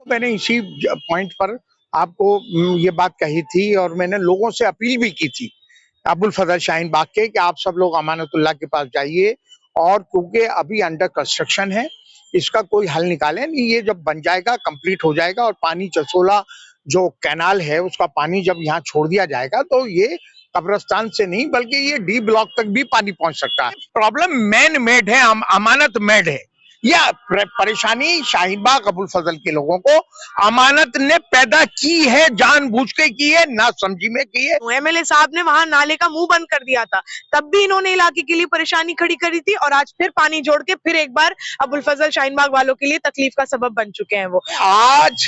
मैंने इसी पॉइंट पर आपको ये बात कही थी और मैंने लोगों से अपील भी की थी अबुल फजल शाहीन बाग के कि आप सब लोग अमानतुल्लाह के पास जाइए और क्योंकि अभी अंडर कंस्ट्रक्शन है, इसका कोई हल निकालें। ये जब बन जाएगा, कंप्लीट हो जाएगा और पानी जसोला जो कैनाल है उसका पानी जब यहाँ छोड़ दिया जाएगा तो ये कब्रिस्तान से नहीं बल्कि ये डी ब्लॉक तक भी पानी पहुंच सकता है। प्रॉब्लम मैन मेड है, अमानत मेड है। यह परेशानी शाहीन बाग अबुल फजल के लोगों को अमानत ने पैदा की है, जानबूझ के की है, ना समझी में की है। एमएलए साहब ने वहां नाले का मुंह बंद कर दिया था, तब भी इन्होंने इलाके के लिए परेशानी खड़ी करी थी और आज फिर पानी जोड़ के फिर एक बार अबुल फजल शाहीन बाग वालों के लिए तकलीफ का सबब बन चुके हैं। वो आज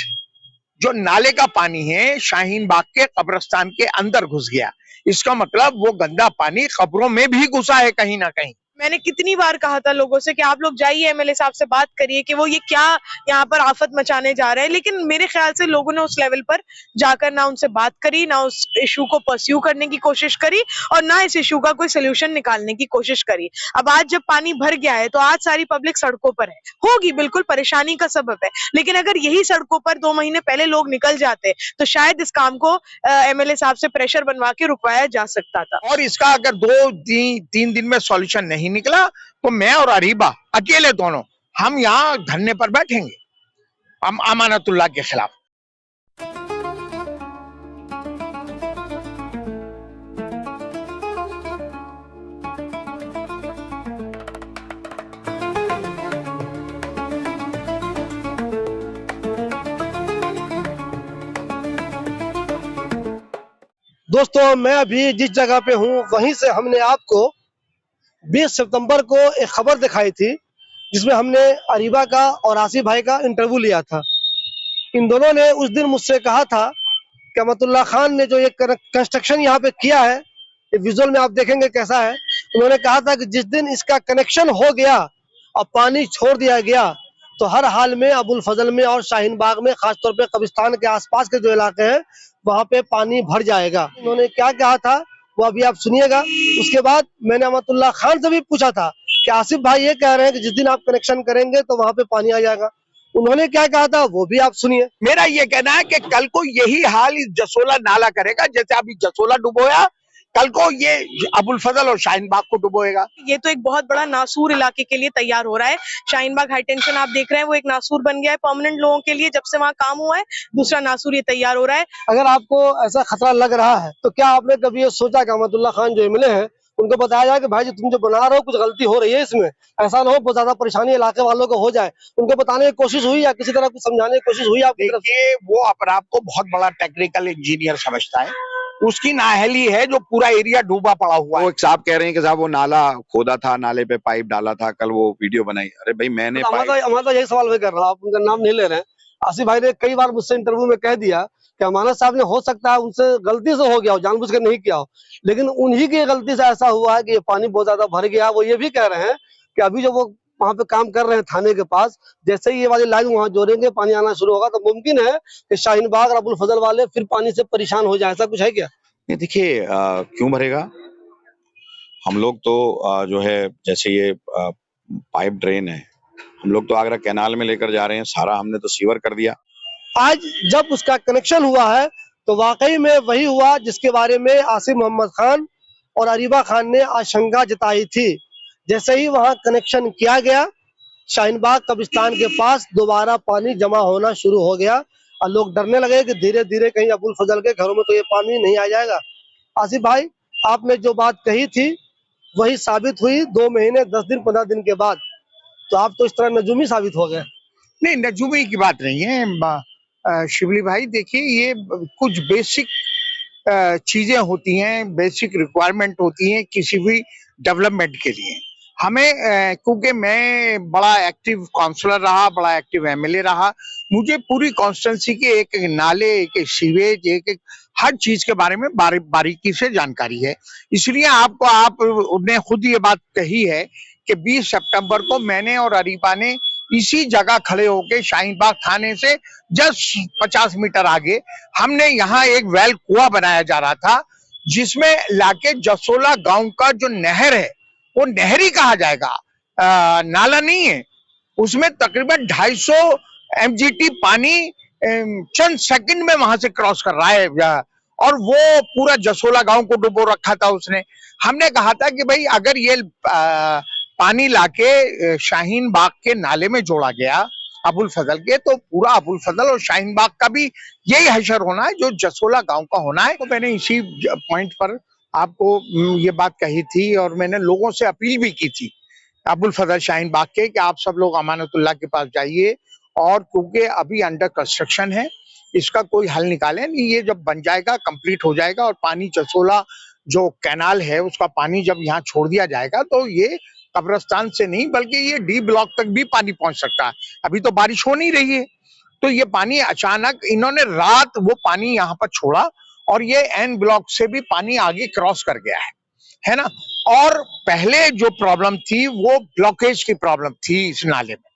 जो नाले का पानी है शाहीन बाग के कब्रिस्तान के अंदर घुस गया, इसका मतलब वो गंदा पानी कब्रों में भी घुसा है कहीं ना कहीं। मैंने कितनी बार कहा था लोगों से कि आप लोग जाइए एमएलए साहब से बात करिए कि वो ये क्या यहाँ पर आफत मचाने जा रहे हैं, लेकिन मेरे ख्याल से लोगों ने उस लेवल पर जाकर ना उनसे बात करी, ना उस इशू को परस्यू करने की कोशिश करी और ना इस इशू का कोई सोल्यूशन निकालने की कोशिश करी। अब आज जब पानी भर गया है तो आज सारी पब्लिक सड़कों पर है, होगी, बिल्कुल परेशानी का सबब है, लेकिन अगर यही सड़कों पर 2 महीने पहले लोग निकल जाते तो शायद इस काम को एमएलए साहब से प्रेशर बनवा के रुकवाया जा सकता था। और इसका अगर 2-3 दिन में सॉल्यूशन नहीं निकला तो मैं और अरीबा अकेले दोनों हम यहाँ धरने पर बैठेंगे हम अमानतुल्लाह के खिलाफ। दोस्तों, मैं अभी जिस जगह पे हूँ वहीं से हमने आपको 20 सितंबर को एक खबर दिखाई थी जिसमें हमने अरीबा का और आसिफ भाई का इंटरव्यू लिया था। इन दोनों ने उस दिन मुझसे कहा था कि अमतुल्लाह खान ने जो ये कंस्ट्रक्शन यहाँ पे किया है, ये विजुअल में आप देखेंगे कैसा है। उन्होंने कहा था कि जिस दिन इसका कनेक्शन हो गया और पानी छोड़ दिया गया तो हर हाल में अबुल फजल में और शाहीन बाग में, खासतौर पे कब्रिस्तान के आसपास के जो इलाके हैं वहाँ पे पानी भर जाएगा। उन्होंने क्या कहा था वो अभी आप सुनिएगा। उसके बाद मैंने अमतुल्लाह खान से भी पूछा था कि आसिफ भाई ये कह रहे हैं कि जिस दिन आप कनेक्शन करेंगे तो वहाँ पे पानी आ जाएगा, उन्होंने क्या कहा था वो भी आप सुनिए। मेरा ये कहना है कि कल को यही हाल इस जसोला नाला करेगा, जैसे अभी जसोला डुबोया, कल को ये अबुल फजल और शाहीन बाग को डुबोएगा। ये तो एक बहुत बड़ा नासूर इलाके के लिए तैयार हो रहा है। शाहीन बाग हाई टेंशन आप देख रहे हैं वो एक नासूर बन गया है परमानेंट लोगों के लिए। जब से वहाँ काम हुआ है दूसरा नासूर ये तैयार हो रहा है। अगर आपको ऐसा खतरा लग रहा है तो क्या आपने कभी ये सोचा कि अहमदुल्ला खान जो एमएलए है उनको बताया जाए कि भाई जो तुम जो बना रहे हो कुछ गलती हो रही है, इसमें ऐसा ना हो बहुत ज्यादा परेशानी इलाके वालों को हो जाए। उनको बताने की कोशिश हुई या किसी तरह कुछ समझाने की कोशिश हुई आपकी तरफ से? वो अपने आप को बहुत बड़ा टेक्निकल इंजीनियर समझता है, उसकी नाअहली है जो पूरा एरिया डूबा पड़ा हुआ है। वो साहब कह रहे हैं कि साहब वो नाला खोदा था, नाले पे पाइप डाला था, कल वो वीडियो बनाई। अरे भाई मैंने हमारा यही सवाल मैं कर रहा हूँ, आप उनका नाम नहीं ले रहे हैं। आसिफ भाई ने कई बार मुझसे इंटरव्यू में कह दिया कि अमानत साहब ने हो सकता है उनसे गलती से हो गया हो, जानबूझ कर नहीं किया हो, लेकिन उन्हीं की गलती से ऐसा हुआ है कि ये पानी बहुत ज्यादा भर गया। वो ये भी कह रहे हैं कि अभी जो वो वहाँ पे काम कर रहे हैं थाने के पास, जैसे ही ये वाली लाइन वहाँ जोड़ेंगे पानी आना शुरू होगा तो मुमकिन है कि शाहीन बाग और अबुल फजल वाले फिर पानी से परेशान हो जाए। ऐसा कुछ है क्या? नहीं, देखिए क्यों भरेगा। हम लोग तो जो है जैसे ये पाइप ड्रेन है, हम लोग तो आगरा कैनाल में लेकर जा रहे हैं, सारा हमने तो सीवर कर दिया। आज जब उसका कनेक्शन हुआ है तो वाकई में वही हुआ जिसके बारे में आसिफ मोहम्मद खान और अरीबा खान ने आशंका जताई थी। जैसे ही वहां कनेक्शन किया गया, शाहीन बाग कब्रिस्तान के पास दोबारा पानी जमा होना शुरू हो गया और लोग डरने लगे कि धीरे धीरे कहीं अबुल फजल के घरों में तो ये पानी नहीं आ जाएगा। आसिफ भाई, आपने जो बात कही थी वही साबित हुई 2 महीने 10 दिन 15 दिन के बाद। तो आप तो इस तरह नजूमी साबित हो गए। नहीं, नजूमी की बात नहीं है शिबली भाई। देखिए ये कुछ बेसिक चीजें होती हैं, बेसिक रिक्वायरमेंट होती हैं किसी भी डेवलपमेंट के लिए। हमें क्योंकि मैं बड़ा एक्टिव काउंसलर रहा, बड़ा एक्टिव एमएलए रहा, मुझे पूरी कॉन्स्टिट्यूंसी के एक एक नाले, एक एक सीवेज, एक एक हर चीज के बारे में बारीकी से जानकारी है। इसलिए आपने खुद ये बात कही है कि 20 सितंबर को मैंने और अरीबा ने इसी जगह खड़े होके शाहीन बाग थाने से जस्ट 50 मीटर आगे हमने यहाँ एक वेल कुआं बनाया जा रहा था, जिसमें लाके जसोला गांव का जो नहर है वो नहरी कहा जाएगा, नाला नहीं है। उसमें तकरीबन 250 MGT पानी चंद सेकंड में वहां से क्रॉस कर रहा है और वो पूरा जसोला गांव को डुबो रखा था उसने। हमने कहा था कि भाई अगर ये पानी लाके शाहीन बाग के नाले में जोड़ा गया अबुल फजल के, तो पूरा अबुल फजल और शाहीन बाग का भी यही हशर होना है जो जसोला गांव का होना है। तो मैंने इसी पॉइंट पर आपको ये बात कही थी और मैंने लोगों से अपील भी की थी अबुल फजल शाहीन बाग के कि आप सब लोग अमानतुल्लाह के पास जाइए, और क्योंकि अभी अंडर कंस्ट्रक्शन है इसका कोई हल निकालें। नहीं, ये जब बन जाएगा, कंप्लीट हो जाएगा और पानी जसोला जो कैनाल है उसका पानी जब यहाँ छोड़ दिया जाएगा तो ये कब्रिस्तान से नहीं बल्कि ये डी ब्लॉक तक भी पानी पहुंच सकता है। अभी तो बारिश हो नहीं रही है, तो ये पानी अचानक इन्होंने रात वो पानी यहाँ पर छोड़ा और ये एन ब्लॉक से भी पानी आगे क्रॉस कर गया है ना। और पहले जो प्रॉब्लम थी वो ब्लॉकेज की प्रॉब्लम थी इस नाले में,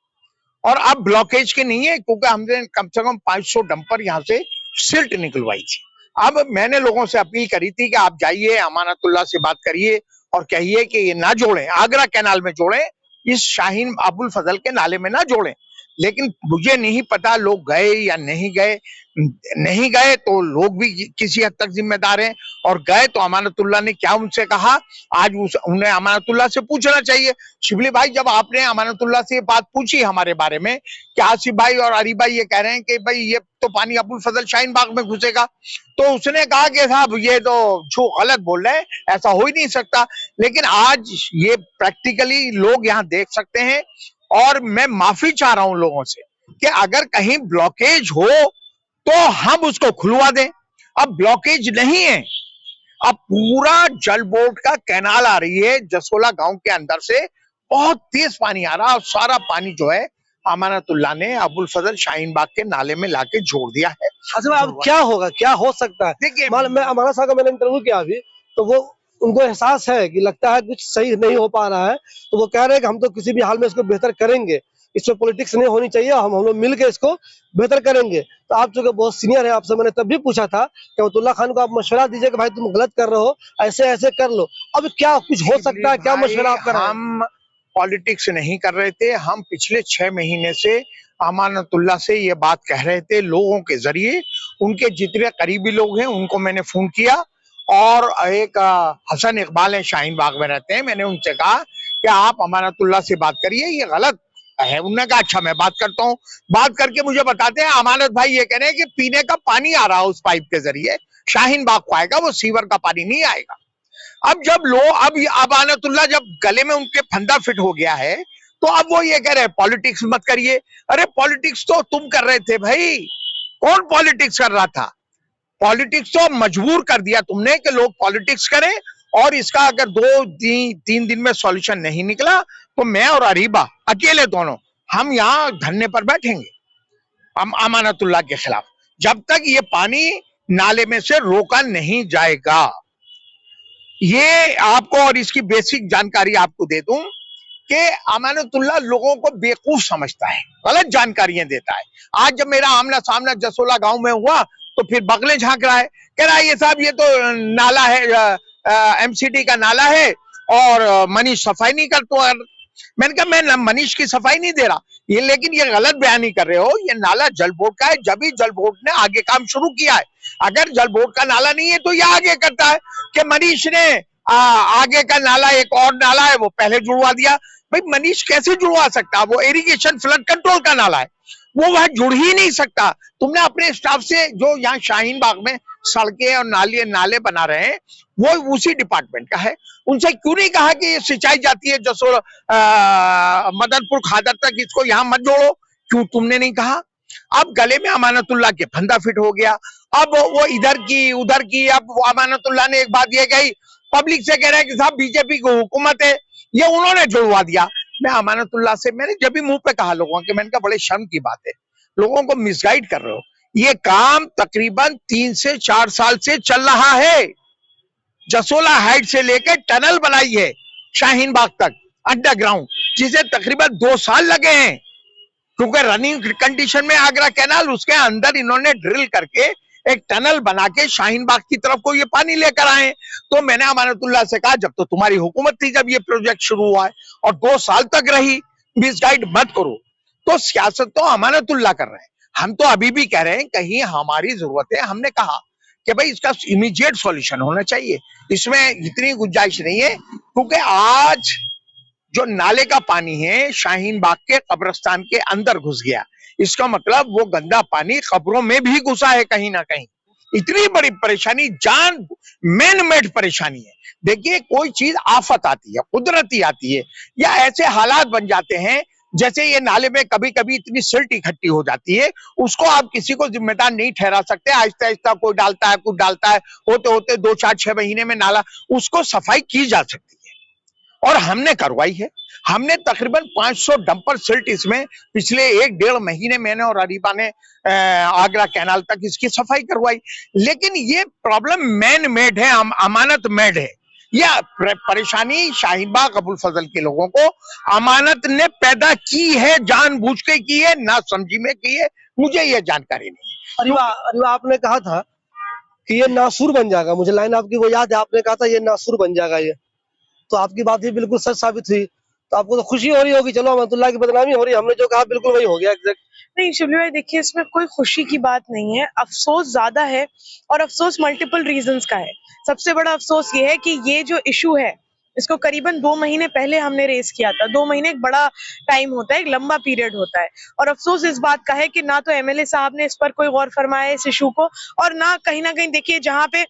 और अब ब्लॉकेज की नहीं है क्योंकि हमने कम से कम 500 डंपर यहाँ से सिल्ट निकलवाई थी। अब मैंने लोगों से अपील करी थी कि आप जाइए अमानतुल्लाह से बात करिए और कहिए कि ये ना जोड़ें, आगरा कैनाल में जोड़ें, इस शाहीन अबुल फजल के नाले में ना जोड़ें। लेकिन मुझे नहीं पता लोग गए या नहीं गए। नहीं गए तो लोग भी किसी हद तक जिम्मेदार हैं, और गए तो अमानतुल्लाह ने क्या उनसे कहा, आज उन्हें अमानतुल्लाह से पूछना चाहिए। शिबली भाई, जब आपने अमानतुल्लाह से ये बात पूछी हमारे बारे में कि आसिफ भाई और अरी भाई ये कह रहे हैं कि भाई ये तो पानी अबुल फजल शाहीन बाग में घुसेगा, तो उसने कहा कि साहब ये तो जो गलत बोल रहे हैं, ऐसा हो ही नहीं सकता। लेकिन आज ये प्रैक्टिकली लोग यहाँ देख सकते हैं, और मैं माफी चाह रहा हूं लोगों से कि अगर कहीं ब्लॉकेज हो तो हम उसको खुलवा दें। अब ब्लॉकेज नहीं है, अब पूरा जल बोर्ड का कैनाल आ रही है जसोला गांव के अंदर से, बहुत तेज पानी आ रहा है और सारा पानी जो है अमानतुल्लाह ने अबुल फजल शाहीन बाग के नाले में लाके जोड़ दिया है। अच्छा, अब क्या होगा, क्या हो सकता है? देखिए, मैं अमाना साहब का मैंने इंटरव्यू किया अभी, तो वो उनको एहसास है कि लगता है कुछ सही नहीं हो पा रहा है, तो वो कह रहे हैं कि हम तो किसी भी हाल में इसको बेहतर करेंगे, इसमें पॉलिटिक्स नहीं होनी चाहिए, हम लोग मिल के इसको बेहतर करेंगे। तो आप चूंकि बहुत सीनियर है, आपसे मैंने तब भी पूछा था कि अब्दुल्ला खान को आप मशवरा दीजिए कि भाई तुम गलत कर रहे हो, ऐसे ऐसे कर लो। अब क्या कुछ हो सकता है, क्या मशवरा आप कर रहे हैं? हम पॉलिटिक्स नहीं कर रहे थे, हम पिछले 6 महीने से अमानतुल्लाह से ये बात कह रहे थे लोगों के जरिए। उनके जितने करीबी लोग हैं उनको मैंने फोन किया, और एक हसन इकबाल है शाहीन बाग में रहते हैं, मैंने उनसे कहा कि आप अमानतुल्लाह से बात करिए, ये गलत है। उन्होंने कहा अच्छा मैं बात करता हूँ। बात करके मुझे बताते हैं अमानत भाई ये कह रहे हैं कि पीने का पानी आ रहा है उस पाइप के जरिए शाहीन बाग को आएगा, वो सीवर का पानी नहीं आएगा। अब जब अब अमानतुल्लाह जब गले में उनके फंदा फिट हो गया है, तो अब वो ये कह रहे हैं पॉलिटिक्स मत करिए। अरे पॉलिटिक्स तो तुम कर रहे थे भाई, कौन पॉलिटिक्स कर रहा था? पॉलिटिक्स तो मजबूर कर दिया तुमने कि लोग पॉलिटिक्स करें, और इसका अगर 2-3 दिन में सॉल्यूशन नहीं निकला तो मैं और अरीबा अकेले दोनों हम यहाँ धरने पर बैठेंगे अमानतुल्लाह के खिलाफ, जब तक ये पानी नाले में से रोका नहीं जाएगा। ये आपको और इसकी बेसिक जानकारी आपको दे दूं कि अमानतुल्लाह लोगों को बेवकूफ समझता है, गलत जानकारियां देता है। आज जब मेरा आमना सामना जसोला गांव में हुआ तो फिर बगले झांक रहा है, कह रहा है ये साहब ये तो नाला है, एमसीडी का नाला है और मनीष सफाई नहीं करता। मैंने कहा मैं मनीष की सफाई नहीं दे रहा, ये लेकिन ये गलत बयानी कर रहे हो, ये नाला जल बोर्ड का है, जब भी जल बोर्ड ने आगे काम शुरू किया है। अगर जल बोर्ड का नाला नहीं है तो ये आगे करता है कि मनीष ने आगे का नाला, एक और नाला है वो पहले जुड़वा दिया। भाई मनीष कैसे जुड़वा सकता? वो इरिगेशन फ्लड कंट्रोल का नाला है, वो वह जुड़ ही नहीं सकता। तुमने अपने स्टाफ से जो यहाँ शाहीन बाग में सड़कें और नाले बना रहे हैं वो उसी डिपार्टमेंट का है, उनसे क्यों नहीं कहा कि ये सिंचाई जाती है मदनपुर खादर तक, इसको यहाँ मत जोड़ो? क्यों तुमने नहीं कहा? अब गले में अमानतुल्लाह के फंदा फिट हो गया, अब वो इधर की उधर की। अब अमानतुल्लाह ने एक बात ये कही, पब्लिक से कह रहे हैं कि साहब बीजेपी की हुकूमत है, ये उन्होंने जुड़वा दिया। मैं अमानतुल्लाह से मैंने जब भी मुंह पे कहा लोगों के, मैंने कहा बड़े शर्म की बात है, लोगों को मिसगाइड कर रहे हो। ये काम तकरीबन 3 से 4 साल से चल रहा है। जसोला हाइट से लेकर टनल बनाई है शाहीन बाग तक अंडरग्राउंड, जिसे तकरीबन 2 साल लगे हैं, क्योंकि रनिंग कंडीशन में आगरा कैनाल, उसके अंदर इन्होंने ड्रिल करके एक टनल बना के शाहीन बाग की तरफ को ये पानी लेकर आए। तो मैंने अमानतुल्लाह से कहा जब तो तुम्हारी हुकूमत थी जब ये प्रोजेक्ट शुरू हुआ है और 2 साल तक रही, मिसगाइड मत करो। तो सियासत तो अमानतुल्लाह कर रहे हैं, हम तो अभी भी कह रहे हैं कहीं हमारी जरूरत है। हमने कहा कि भाई इसका इमीडिएट सॉल्यूशन होना चाहिए, इसमें इतनी गुंजाइश नहीं है, क्योंकि आज जो नाले का पानी है शाहीन बाग के कब्रिस्तान के अंदर घुस गया। इसका मतलब वो गंदा पानी कब्रों में भी घुसा है कहीं ना कहीं। इतनी बड़ी परेशानी, जान मैन मेड परेशानी है। देखिए, कोई चीज आफत आती है, कुदरती आती है, या ऐसे हालात बन जाते हैं जैसे ये नाले में कभी कभी इतनी सिल्ट इकट्ठी हो जाती है, उसको आप किसी को जिम्मेदार नहीं ठहरा सकते। आहिस्ता आहिस्ता कोई डालता है, कुछ डालता है, होते होते 2 4 6 महीने में नाला, उसको सफाई की जा सकती है और हमने करवाई है। हमने तकरीबन 500 डंपर सिल्ट इसमें पिछले 1 डेढ़ महीने मैंने और अरीबा ने आगरा कैनाल तक इसकी सफाई करवाई। लेकिन ये प्रॉब्लम मैन मेड है, अमानत मेड है। यह परेशानी शाहीन बाग अबुल फजल के लोगों को अमानत ने पैदा की है, जानबूझ के की है, ना समझी में की है, मुझे यह जानकारी नहीं है। अरीबा, आपने कहा था कि ये नासूर बन जाएगा, मुझे लाइन आपकी वो याद है, आपने कहा था ये नासूर बन जाएगा ये, तो आपकी बात ही बिल्कुल सच साबित हुई। तो आपको तो खुशी हो रही होगी, चलो अहमदुल्ला की बदनामी हो रही है, हमने जो कहा बिल्कुल वही हो गया एग्जैक्ट। नहीं शिबली भाई, देखिए इसमें कोई खुशी की बात नहीं है, अफसोस ज्यादा है, और अफसोस मल्टीपल रीजंस का है। सबसे बड़ा अफसोस ये है कि ये जो इशू है इसको करीबन 2 महीने पहले हमने रेस किया था। 2 महीने एक बड़ा टाइम होता है, एक लंबा पीरियड होता है, और अफसोस इस बात का है कि ना तो एमएलए साहब ने इस पर कोई गौर फरमाया इस इशू को, और ना कहीं ना कहीं देखिए जहाँ पे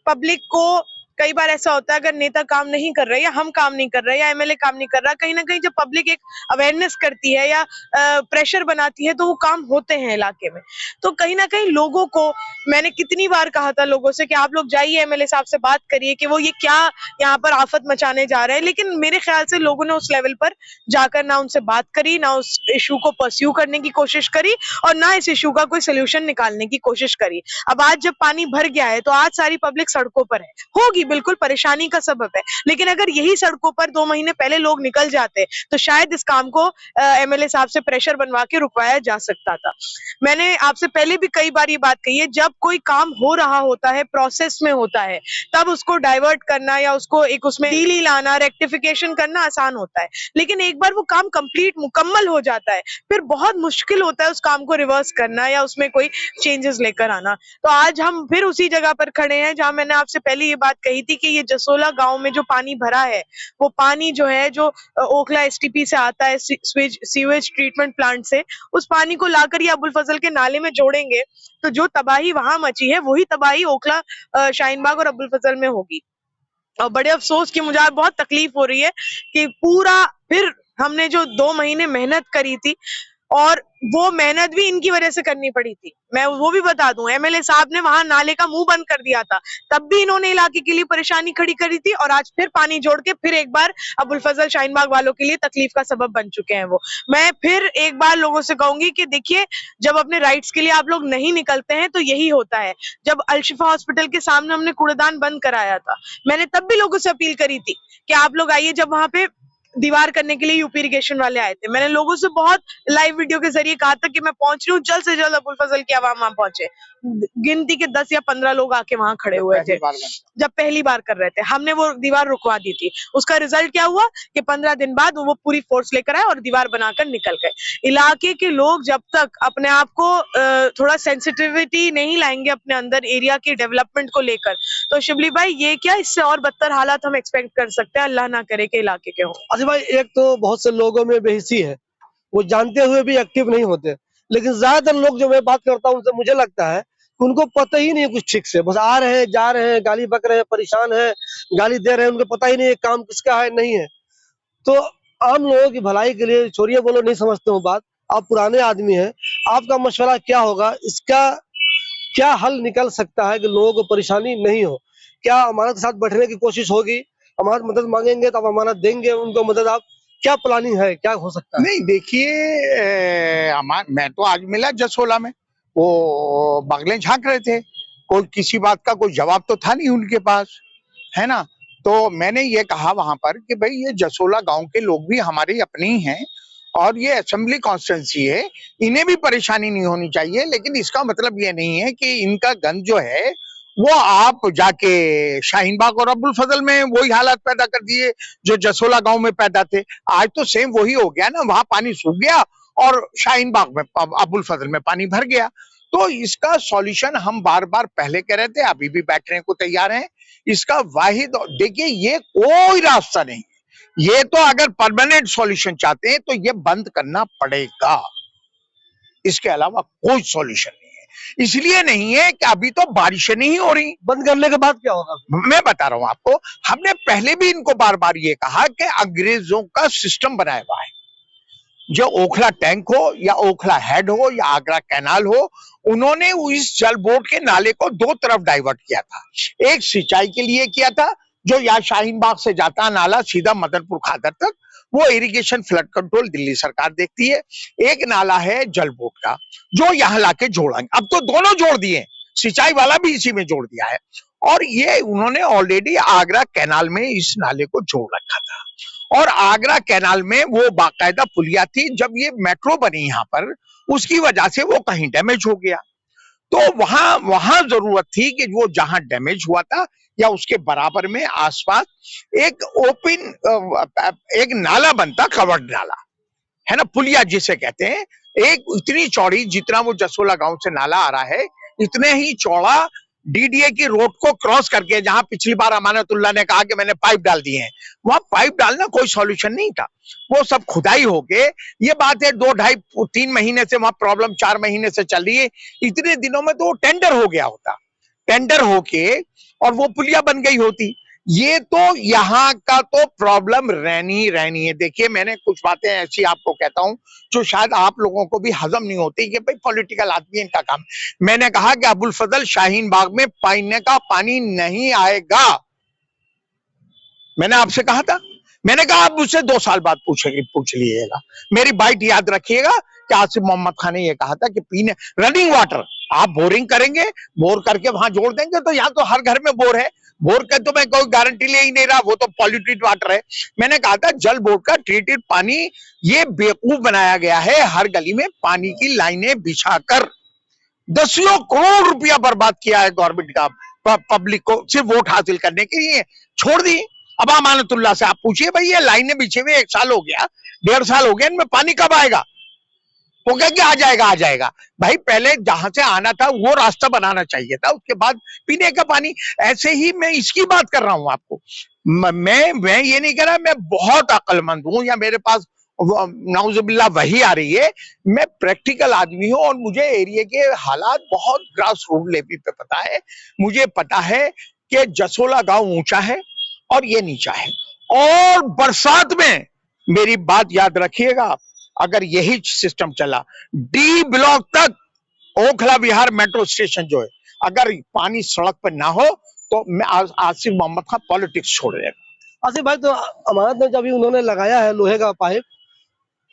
पब्लिक को, कई बार ऐसा होता है अगर नेता काम नहीं कर रहे या हम काम नहीं कर रहे या एमएलए काम नहीं कर रहा, कहीं ना कहीं जब पब्लिक एक अवेयरनेस करती है या प्रेशर बनाती है तो वो काम होते हैं इलाके में। तो कहीं ना कहीं लोगों को, मैंने कितनी बार कहा था लोगों से कि आप लोग जाइए एमएलए साहब से बात करिए कि वो ये क्या यहाँ पर आफत मचाने जा रहे हैं, लेकिन मेरे ख्याल से लोगों ने उस लेवल पर जाकर ना उनसे बात करी, ना उस इशू को परस्यू करने की कोशिश करी, और ना इस इशू का कोई सोल्यूशन निकालने की कोशिश करी। अब आज जब पानी भर गया है तो आज सारी पब्लिक सड़कों पर है, होगी, बिल्कुल परेशानी का सबब है, लेकिन अगर यही सड़कों पर 2 महीने पहले लोग निकल जाते तो शायद इस काम को एमएलए साहब से प्रेशर बनवा के रुकवाया जा सकता था। मैंने आपसे पहले भी कई बार ये बात कही है, जब कोई काम हो रहा होता है, प्रोसेस में होता है, तब उसको डाइवर्ट करना या उसको एक उसमें ढीली लाना, रेक्टिफिकेशन करना आसान होता है, लेकिन एक बार वो काम कंप्लीट मुकम्मल हो जाता है फिर बहुत मुश्किल होता है उस काम को रिवर्स करना या उसमें कोई चेंजेस लेकर आना। तो आज हम फिर उसी जगह पर खड़े हैं जहां मैंने आपसे पहले ये बात कही थी कि ये जसोला गांव में जो पानी भरा है, वो पानी जो है जो ओखला एसटीपी से आता है, सीवेज ट्रीटमेंट प्लांट से, उस पानी को लाकर ये अबुल फजल के नाले में जोड़ेंगे तो जो तबाही वहां मची है वही तबाही ओखला, शाहीन बाग और अबुल फजल में होगी। और बड़े अफसोस की मुझे बहुत तकलीफ हो रही है कि पूरा फिर हमने जो 2 महीने मेहनत करी थी, और वो मेहनत भी इनकी वजह से करनी पड़ी थी। मैं वो भी बता दूं, एमएलए साहब ने वहां नाले का मुंह बंद कर दिया था, तब भी इन्होंने इलाके के लिए परेशानी खड़ी करी थी, और आज फिर पानी जोड़ के फिर एक बार अबुल फजल शाहीन बाग वालों के लिए तकलीफ का सबब बन चुके हैं वो। मैं फिर एक बार लोगों से कहूंगी कि देखिए, जब अपने राइट्स के लिए आप लोग नहीं निकलते हैं तो यही होता है। जब अलशिफा हॉस्पिटल के सामने हमने कूड़ेदान बंद कराया था, मैंने तब भी लोगों से अपील करी थी कि आप लोग आइए। जब वहां पे दीवार करने के लिए यूपी इरिगेशन वाले आए थे, मैंने लोगों से बहुत लाइव वीडियो के जरिए कहा था कि मैं पहुंच रही हूँ, जल्द से जल्द अबुल फजल की आवाम वहां पहुंचे। गिनती के 10 या 15 लोग आके वहां खड़े हुए थे जब पहली बार कर रहे थे, हमने वो दीवार रुकवा दी थी। उसका रिजल्ट क्या हुआ कि 15 दिन बाद वो पूरी फोर्स लेकर आए और दीवार बनाकर निकल गए। इलाके के लोग जब तक अपने आप को थोड़ा सेंसिटिविटी नहीं लाएंगे अपने अंदर एरिया के डेवलपमेंट को लेकर, तो शिबली भाई ये क्या, इससे और बदतर हालात हम एक्सपेक्ट कर सकते हैं, अल्लाह ना करे के इलाके के हो। अच्छा भाई, एक तो बहुत से लोगों में बेहिसी है, वो जानते हुए भी एक्टिव नहीं होते, लेकिन ज्यादातर लोग जो मैं बात करता हूँ उनसे मुझे लगता है कि उनको पता ही नहीं है कुछ ठीक से, बस आ रहे हैं, जा रहे हैं, गाली बक रहे हैं, परेशान है, गाली दे रहे हैं, उनको पता ही नहीं है काम किसका है नहीं है। तो आम लोगों की भलाई के लिए, छोड़िए बोलो नहीं समझते हो बात, आप पुराने आदमी हैं, आपका मशवरा क्या होगा, इसका क्या हल निकल सकता है कि लोगों को परेशानी नहीं हो? क्या अमानत के साथ बैठने की कोशिश होगी? अमानत मदद मांगेंगे तो आप अमानत देंगे उनको मदद? आप क्या प्लानिंग है, क्या हो सकता है? नहीं, देखिए, मैं तो आज मिला जसोला में, वो बगलें झांक रहे थे, कोई किसी बात का कोई जवाब तो था नहीं उनके पास, है ना। तो मैंने ये कहा वहां पर कि भाई ये जसोला गांव के लोग भी हमारे अपने ही हैं और ये असेंबली कॉन्स्टिट्यूंसी है, इन्हें भी परेशानी नहीं होनी चाहिए, लेकिन इसका मतलब ये नहीं है कि इनका गंद जो है वो आप जाके शाहीन बाग और अबुल फजल में वही हालात पैदा कर दिए जो जसोला गांव में पैदा थे। आज तो सेम वही हो गया ना, वहां पानी सूख गया और शाहीन बाग में अबुल फजल में पानी भर गया। तो इसका सॉल्यूशन हम बार बार पहले कह रहे थे, अभी भी बैठने को तैयार हैं। इसका वाहिद, देखिए ये कोई रास्ता नहीं, ये तो अगर परमानेंट सॉल्यूशन चाहते हैं तो ये बंद करना पड़ेगा, इसके अलावा कोई सॉल्यूशन नहीं है। इसलिए नहीं है कि अभी तो बारिशें नहीं हो रही। बंद करने के बाद क्या होगा? मैं बता रहा हूं आपको, हमने पहले भी इनको बार बार ये कहा कि अंग्रेजों का सिस्टम बनाया हुआ है, जो ओखला टैंक हो या ओखला हेड हो या आगरा कैनाल हो, उन्होंने इस जल बोर्ड के नाले को दो तरफ डाइवर्ट किया था। एक सिंचाई के लिए किया था, जो यहाँ शाहीन बाग से जाता नाला सीधा मदनपुर खादर तक, वो इरिगेशन फ्लड कंट्रोल दिल्ली सरकार देखती है। एक नाला है जल बोर्ड का, जो यहाँ लाके जोड़ेंगे। अब तो दोनों जोड़ दिए, सिंचाई वाला भी इसी में जोड़ दिया है। और ये उन्होंने ऑलरेडी आगरा कैनाल में इस नाले को जोड़ रखा था। और आगरा कैनाल में वो बाकायदा पुलिया थी, जब ये मेट्रो बनी यहाँ पर, उसकी वजह से वो कहीं डैमेज हो गया। तो वहां जरूरत थी कि वो जहां डैमेज हुआ था या उसके बराबर में आसपास एक ओपन एक नाला बनता, कवर्ड नाला है ना, पुलिया जिसे कहते हैं। एक इतनी चौड़ी, जितना वो जसोला गांव से नाला आ रहा है, इतने ही चौड़ा डीडीए की रोड को क्रॉस करके, जहां पिछली बार अमानतुल्लाह ने कहा कि मैंने पाइप डाल दिए हैं, वहां पाइप डालना कोई सॉल्यूशन नहीं था। वो सब खुदाई हो गए। ये बात है 2-2.5-3 महीने से वहां प्रॉब्लम 4 महीने से चल रही है। इतने दिनों में तो वो टेंडर हो गया होता, टेंडर होके और वो पुलिया बन गई होती। ये तो यहाँ का तो प्रॉब्लम रहनी है। देखिए, मैंने कुछ बातें ऐसी आपको कहता हूं जो शायद आप लोगों को भी हजम नहीं होती, कि भाई पॉलिटिकल आदमी इनका काम। मैंने कहा कि अबुल फजल शाहीन बाग में पीने का पानी नहीं आएगा। मैंने आपसे कहा था, मैंने कहा आप मुझसे 2 साल बाद पूछ लीजिएगा। मेरी बाइट याद रखिएगा कि आसिफ मोहम्मद खान ने यह कहा था कि पीने रनिंग वाटर आप बोरिंग करेंगे, बोर करके वहां जोड़ देंगे, तो यहाँ तो हर घर में बोर है। बोर का तो मैं कोई गारंटी ले ही नहीं रहा, वो तो पॉल्यूटेड वाटर है। मैंने कहा था जल बोर्ड का ट्रीटेड पानी ये बेवकूफ बनाया गया है, हर गली में पानी की लाइनें बिछाकर 10 करोड़ रुपया बर्बाद किया है गवर्नमेंट का पब्लिक को सिर्फ वोट हासिल करने के लिए, छोड़ दी। अब अमानतुल्लाह से आप पूछिए, भाई ये लाइनें बिछे हुए 1 साल हो गया, 1.5 साल हो गया, इनमें पानी कब आएगा? वो कह के आ जाएगा। भाई पहले जहां से आना था वो रास्ता बनाना चाहिए था, उसके बाद पीने का पानी। ऐसे ही मैं इसकी बात कर रहा हूं आपको। मैं ये नहीं कह रहा मैं बहुत अक्लमंद हूं या मेरे पास नाउजुबिल्लाह वही आ रही है। मैं प्रैक्टिकल आदमी हूं और मुझे एरिया के हालात बहुत ग्रास रूट लेवल पे पता है। मुझे पता है कि जसोला गांव ऊंचा है और ये नीचा है, और बरसात में, मेरी बात याद रखिएगा, अगर यही सिस्टम चला, डी ब्लॉक तक ओखला विहार मेट्रो स्टेशन जो है, अगर पानी सड़क पर ना हो तो मैं आसिफ मोहम्मद खान पॉलिटिक्स छोड़ देगा। आसिफ भाई, तो अमानत में जब उन्होंने लगाया है लोहे का पाइप,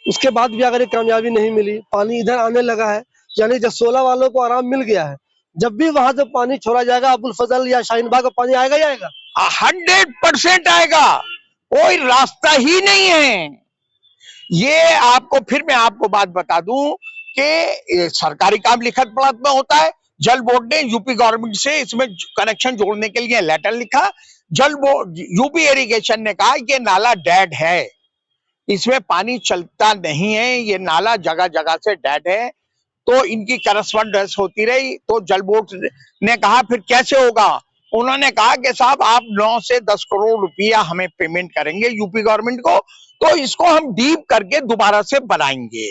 उसके बाद भी अगर कामयाबी नहीं मिली, पानी इधर आने लगा है, यानी जसोला वालों को आराम मिल गया है। जब भी वहां से पानी छोड़ा जाएगा अबुल फजल या शाहीन बाग का पानी आएगा ही आएगा। 100% आएगा, कोई रास्ता ही नहीं है। ये आपको फिर मैं आपको बात बता दूं कि सरकारी काम लिखत पढ़त में होता है। जल बोर्ड ने यूपी गवर्नमेंट से इसमें कनेक्शन जोड़ने के लिए लेटर लिखा। जल बोर्ड, यूपी इरिगेशन ने कहा कि ये नाला डेड है, इसमें पानी चलता नहीं है, ये नाला जगह जगह से डेड है। तो इनकी करस्पॉन्डेंस होती रही। तो जल बोर्ड ने कहा फिर कैसे होगा? उन्होंने कहा कि साहब आप 9 से 10 करोड़ रुपया हमें पेमेंट करेंगे यूपी गवर्नमेंट को, तो इसको हम डीप करके दोबारा से बनाएंगे।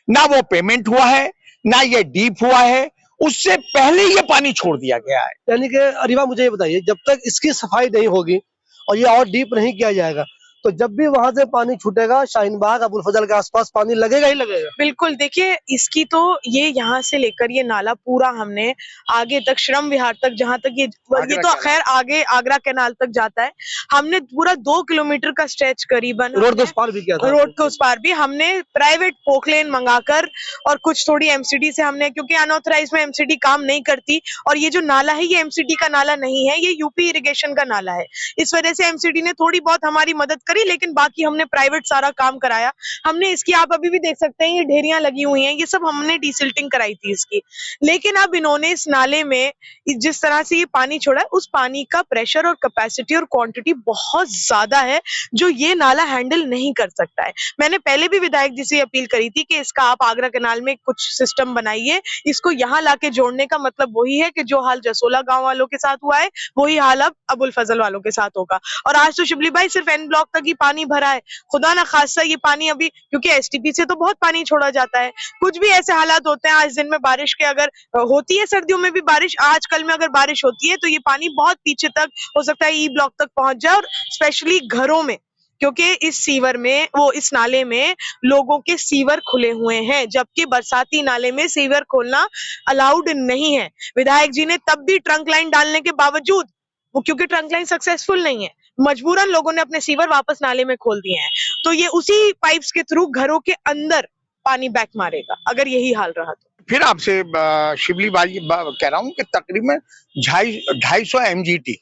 ना वो पेमेंट हुआ है, ना ये डीप हुआ है, उससे पहले ये पानी छोड़ दिया गया है। यानी कि अरीबा, मुझे ये बताइए, जब तक इसकी सफाई नहीं होगी और ये और डीप नहीं किया जाएगा, तो जब भी वहां से पानी छूटेगा शाहीन बाग अबुल फजल के आसपास पानी लगेगा ही लगेगा। बिल्कुल, देखिए इसकी तो ये यहाँ से लेकर ये नाला पूरा हमने आगे तक श्रम विहार तक, जहां तक ये तो खैर आगे आगरा कैनाल तक जाता है, हमने पूरा 2 किलोमीटर का स्ट्रेच करीबन रोड के उस पार भी किया था। रोड के उस पार भी हमने प्राइवेट पोकलेन मंगाकर और कुछ थोड़ी एमसीडी से हमने, क्योंकि अनऑथराइज में एमसीडी काम नहीं करती, और ये जो नाला है ये एमसीडी का नाला नहीं है, ये यूपी इरिगेशन का नाला है। इस वजह से एमसीडी ने थोड़ी बहुत हमारी मदद करी, लेकिन बाकी हमने प्राइवेट सारा काम कराया। हमने इसकी, आप अभी भी देख सकते हैं, ये ढेरियां लगी हुई हैं, ये सब हमने डीसिल्टिंग कराई थी इसकी। लेकिन अब इन्होंने इस नाले में जिस तरह से ये पानी छोड़ा है, उस पानी का प्रेशर और कैपेसिटी और क्वांटिटी बहुत ज्यादा है, जो ये नाला हैंडल नहीं कर सकता है। मैंने पहले भी विधायक जी से अपील करी थी कि इसका आप आगरा कैनाल में कुछ सिस्टम बनाइए, इसको यहाँ लाके जोड़ने का मतलब वही है कि जो हाल जसोला गांव वालों के साथ हुआ है, वही हाल अब अबुल फजल वालों के साथ होगा। और आज तो शिबली भाई सिर्फ एन ब्लॉक तक ही पानी भरा है, खुदा ना खासा ये पानी अभी, क्योंकि एसटीपी से तो बहुत पानी छोड़ा जाता है, कुछ भी ऐसे हालात होते हैं, आज दिन में बारिश के, अगर होती है सर्दियों में भी बारिश, आजकल में अगर बारिश होती है तो ये पानी बहुत पीछे तक हो सकता है, ई ब्लॉक तक पहुंच जाए, और स्पेशली घरों में, क्योंकि इस सीवर में, वो इस नाले में लोगों के सीवर खुले हुए हैं, जबकि बरसाती नाले में सीवर खोलना अलाउड नहीं है। विधायक जी ने तब भी ट्रंक लाइन डालने के बावजूद, वो क्योंकि ट्रंक लाइन सक्सेसफुल नहीं है, मजबूरन लोगों ने अपने सीवर वापस नाले में खोल दिए हैं, तो ये उसी पाइप्स के थ्रू घरों के अंदर पानी बैक मारेगा अगर यही हाल रहा तो। फिर आपसे शिबली भाई कह रहा हूँ कि तकरीबन 250 MGT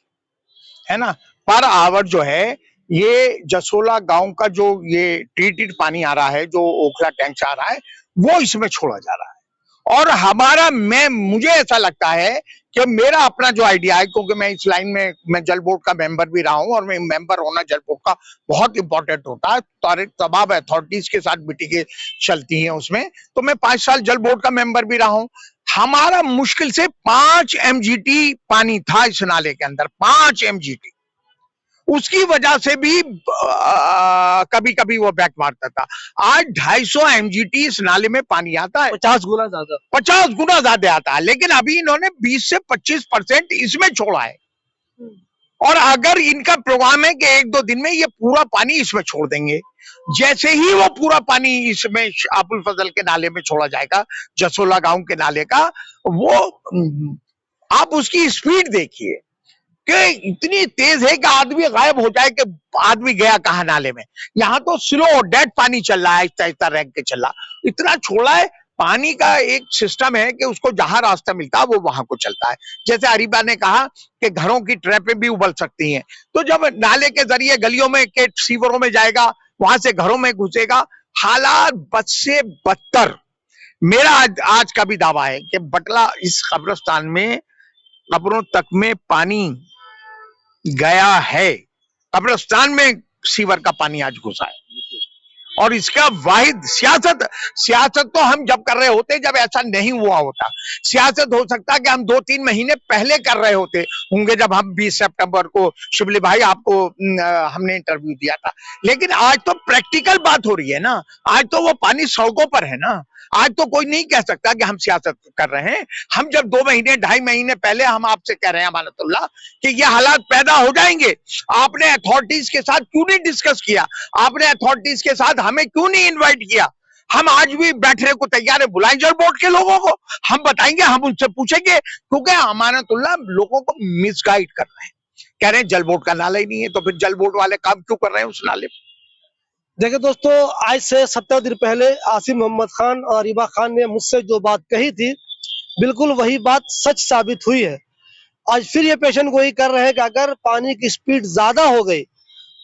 है ना पर आवर जो है, ये जसोला गांव का जो ये ट्रीटेड पानी आ रहा है, जो ओखला टैंक से आ रहा है, वो इसमें छोड़ा जा रहा है। और हमारा, मुझे ऐसा लगता है कि मेरा अपना जो आइडिया है, क्योंकि मैं इस लाइन में, मैं जल बोर्ड का मेंबर भी रहा हूं, और मैं मेंबर होना जल बोर्ड का बहुत इंपॉर्टेंट होता है, तमाम अथॉरिटीज के साथ मीटिंगें चलती हैं उसमें, तो मैं 5 साल जल बोर्ड का मेंबर भी रहा हूं। हमारा मुश्किल से 5 MGT पानी था इस नाले के अंदर, 5 MGT, उसकी वजह से भी कभी कभी वो बैक मारता था। आज 250 MGT इस नाले में पानी आता है, 50 गुना ज्यादा, 50 गुना ज्यादा आता है, लेकिन अभी इन्होंने 20 से 25% इसमें छोड़ा है। और अगर इनका प्रोग्राम है कि 1-2 दिन में ये पूरा पानी इसमें छोड़ देंगे, जैसे ही वो पूरा पानी इसमें अबुल फजल के नाले में छोड़ा जाएगा, जसोला गांव के नाले का, वो आप उसकी स्पीड देखिए कि इतनी तेज है कि आदमी गायब हो जाए, कि आदमी गया कहा नाले में। यहाँ तो स्लो डेड पानी चल रहा है, आहिस्ता आहिस्ता रैंक के चल रहा, इतना छोड़ा है। पानी का एक सिस्टम है कि उसको जहां रास्ता मिलता है वो वहां को चलता है। जैसे अरीबा ने कहा कि घरों की ट्रैपें भी उबल सकती हैं, तो जब नाले के जरिए गलियों में के सीवरों में जाएगा, वहां से घरों में घुसेगा, हालात बद से बदतर। मेरा आज का भी दावा है कि बटला इस कब्रिस्तान में कब्रों तक में पानी गया है, कब्रिस्तान में सीवर का पानी आज घुसा है। और इसका वाहिद सियासत तो हम जब कर रहे होते जब ऐसा नहीं हुआ होता। सियासत हो सकता है कि हम 2-3 महीने पहले कर रहे होंगे जब हम 20 सितंबर को, शिबली भाई आपको हमने इंटरव्यू दिया था। लेकिन आज तो प्रैक्टिकल बात हो रही है ना, आज तो वो पानी सड़कों पर है ना। आज तो कोई नहीं कह सकता कि हम सियासत कर रहे हैं। हम जब 2 महीने 2.5 महीने पहले हम आपसे कह रहे हैं अमानतुल्लाह कि ये हालात पैदा हो जाएंगे, आपने अथॉरिटीज के साथ क्यों नहीं डिस्कस किया, आपने अथॉरिटीज के साथ हमें क्यों नहीं इन्वाइट किया। हम आज भी बैठने को तैयार है, बुलाएं जल बोर्ड के लोगों को, हम बताएंगे, हम उनसे पूछेंगे, क्योंकि अमानतुल्लाह लोगों को मिसगाइड कर रहे हैं, कह रहे हैं जल बोर्ड का नाला ही नहीं है, तो फिर जल बोर्ड वाले काम क्यों कर रहे हैं उस नाले में। देखिए दोस्तों, आज से 17 दिन पहले आसिम मोहम्मद खान और अरीबा खान ने मुझसे जो बात कही थी, बिल्कुल वही बात सच साबित हुई है। आज फिर ये पेशेंट गोई कर रहे हैं कि अगर पानी की स्पीड ज्यादा हो गई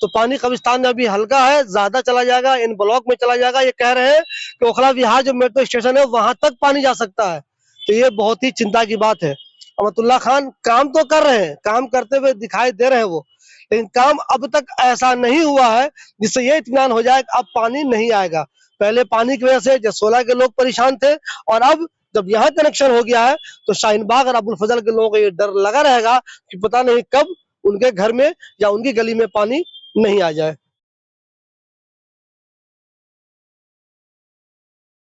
तो पानी कब्रिस्तान में अभी हल्का है, ज्यादा चला जाएगा, इन ब्लॉक में चला जाएगा। ये कह रहे हैं कि ओखला विहार जो मेट्रो स्टेशन है वहां तक पानी जा सकता है, तो ये बहुत ही चिंता की बात है। अमतुल्ला खान काम तो कर रहे हैं, काम करते हुए दिखाई दे रहे हैं वो, लेकिन काम अब तक ऐसा नहीं हुआ है जिससे ये इत्मीनान हो जाए कि अब पानी नहीं आएगा। पहले पानी की वजह से जसोला के लोग परेशान थे, और अब जब यहाँ कनेक्शन हो गया है तो शाहीन बाग और अबुल फजल के लोगों को ये डर लगा रहेगा कि पता नहीं कब उनके घर में या उनकी गली में पानी नहीं आ जाए।